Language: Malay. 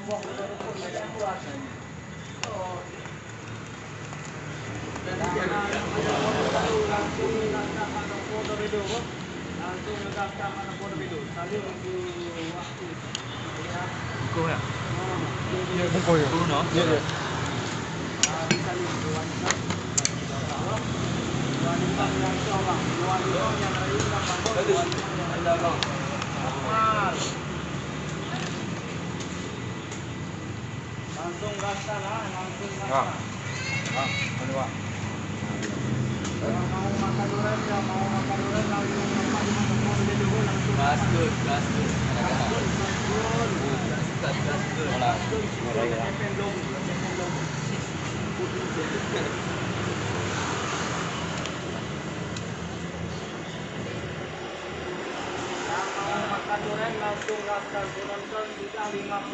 Buku ya? Ya, buku ya. Buku no? Ya, ya. Langsung gaskan langsung gaskan. Ano ba? Mau makan durian ya, mau makan durian langsung makan dulu langsung. Gas good. Gaskan. Makan durian langsung gaskan, turunkan sudah 50.